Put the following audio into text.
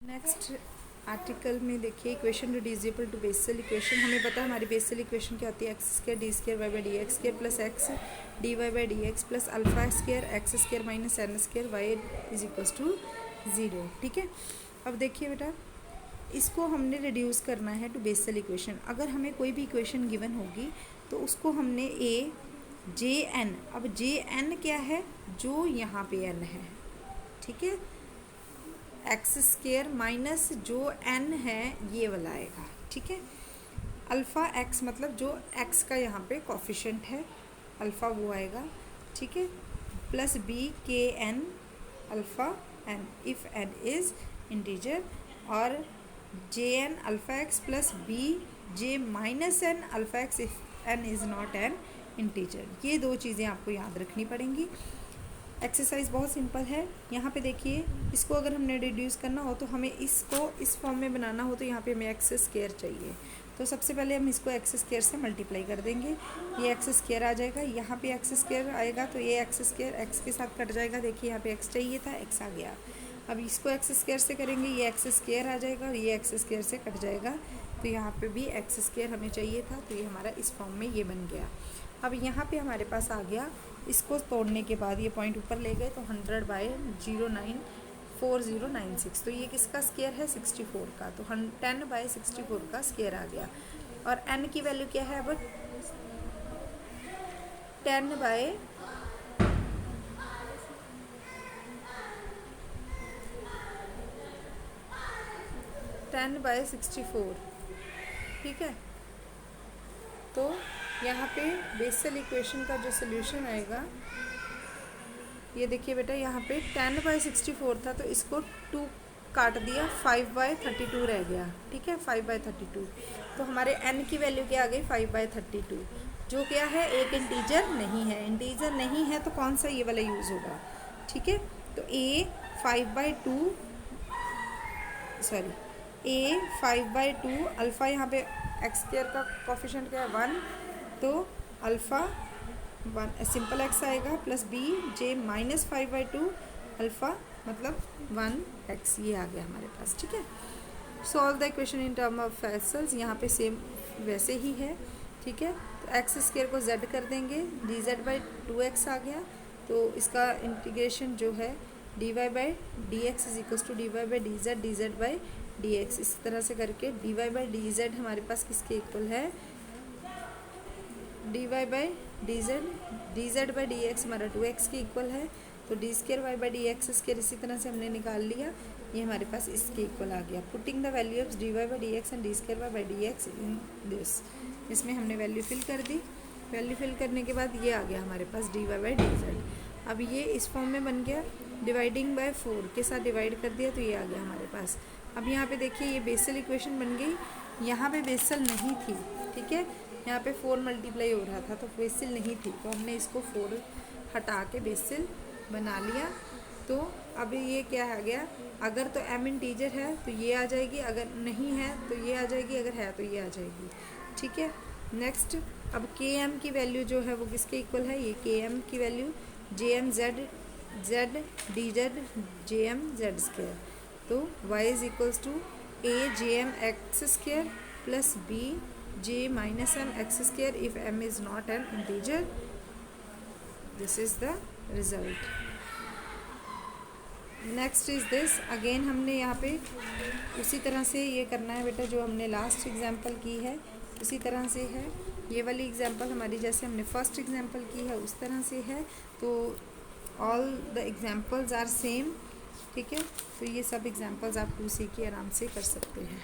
Next article में देखिए equation reducible to Bessel equation. हमें पता है हमारी बेसल इक्वेशन क्या होती है, x square d square y by d x square plus x d y by d x plus alpha square x square minus n square y is equals to 0। ठीक है, अब देखिए बेटा इसको हमने रिड्यूस करना है टू बेसल इक्वेशन। अगर हमें कोई भी इक्वेशन गिवन होगी तो उसको हमने ए जे एन, अब जे एन क्या है, जो यहाँ पे एन है, ठीक है, एक्स स्क्वायर माइनस जो एन है ये वाला आएगा। ठीक है, अल्फ़ा एक्स मतलब जो एक्स का यहाँ पे कॉफिशेंट है अल्फ़ा वो आएगा। ठीक है, प्लस बी के n alpha n if n is integer, और J n alpha x plus B J minus n alpha x if n is not an integer. ये दो चीज़ें आपको याद रखनी पड़ेंगी। एक्सरसाइज बहुत सिंपल है। यहाँ पे देखिए इसको अगर हमने रिड्यूस करना हो तो हमें इसको इस फॉर्म में बनाना हो तो यहाँ पे हमें एक्स स्क्वायर चाहिए। तो सबसे पहले हम इसको एक्स स्क्वायर से मल्टीप्लाई कर देंगे, ये एक्स स्क्वायर आ जाएगा, यहाँ पे एक्स स्क्वायर आएगा तो ये एक्स स्क्वायर एक्स के साथ कट जाएगा। देखिए यहाँ पे एक्स चाहिए था, एक्स आ गया। अब इसको एक्स स्क्वायर से करेंगे, ये एक्स स्क्वायर आ जाएगा और ये एक्स स्क्वायर से कट जाएगा, तो यहाँ पे भी एक्स स्क्वायर हमें चाहिए था, तो ये हमारा इस फॉर्म में ये बन गया। अब यहाँ पे हमारे पास आ गया, इसको तोड़ने के बाद ये पॉइंट ऊपर ले गए तो 100/094096, तो ये किसका स्क्वायर है, 64 का, तो 10/64 का स्क्वायर आ गया। और n की वैल्यू क्या है, अब 10/64। ठीक है, तो यहाँ पे बेसल इक्वेशन का जो सोल्यूशन आएगा, ये देखिए बेटा यहाँ पे 10/64 था तो इसको 2 काट दिया, 5/32 रह गया। ठीक है, 5/32, तो हमारे n की वैल्यू क्या आ गई, 5/32, जो क्या है एक इंटीजर नहीं है। इंटीजर नहीं है तो कौन सा ये वाला यूज़ होगा। ठीक है, तो a 5/2 अल्फ़ा, यहाँ पे एक्स स्क्वायर का कोफिशिएंट क्या है 1, तो अल्फ़ा 1 सिंपल एक्स आएगा plus B J minus 5/2 alpha मतलब 1x, ये आ गया हमारे पास। ठीक है, solve the equation in term of Bessels, यहाँ पे सेम वैसे ही है। ठीक है, तो एक्स स्क्वायर को z कर देंगे, dz/2x आ गया, तो इसका इंटीग्रेशन जो है dy/dx is equals to dy/dz dz/dx, इस तरह से करके dy/dz हमारे पास किसके इक्वल है, dy/dz dz/dx हमारा 2x के इक्वल है, तो d²y/dx इसी तरह से हमने निकाल लिया, ये हमारे पास इसके इक्वल आ गया। Putting the value of dy/dx and d²y/dx in this, इसमें हमने वैल्यू फिल कर दी। वैल्यू फिल करने के बाद ये आ गया हमारे पास dy/dz। अब ये इस फॉर्म में बन गया, डिवाइडिंग बाय 4 के साथ डिवाइड कर दिया तो ये आ गया हमारे पास। अब यहाँ पे देखिए ये बेसल इक्वेशन बन गई, यहाँ पे बेसल नहीं थी। ठीक है, यहाँ पे 4 मल्टीप्लाई हो रहा था तो बेसल नहीं थी, तो हमने इसको 4 हटा के बेसल बना लिया। तो अब ये क्या आ गया, अगर तो m इंटीजर है तो ये आ जाएगी, अगर नहीं है तो ये आ जाएगी, अगर है तो ये आ जाएगी। ठीक है, नेक्स्ट अब km की वैल्यू जो है वो किसके इक्वल है, ये km की value jm z dz jm z square, तो y is equals to a jm x square plus b j minus m x square if m is not an integer. This is the result. Next is this, again हमने यहाँ पे उसी तरह से ये करना है बेटा, जो हमने लास्ट एग्जाम्पल की है उसी तरह से है। ये वाली एग्जाम्पल हमारी जैसे हमने फर्स्ट एग्जाम्पल की है उस तरह से है, तो all the examples are same. ठीक है, तो ये सब एग्जाम्पल्स आप 2C के आराम से कर सकते हैं।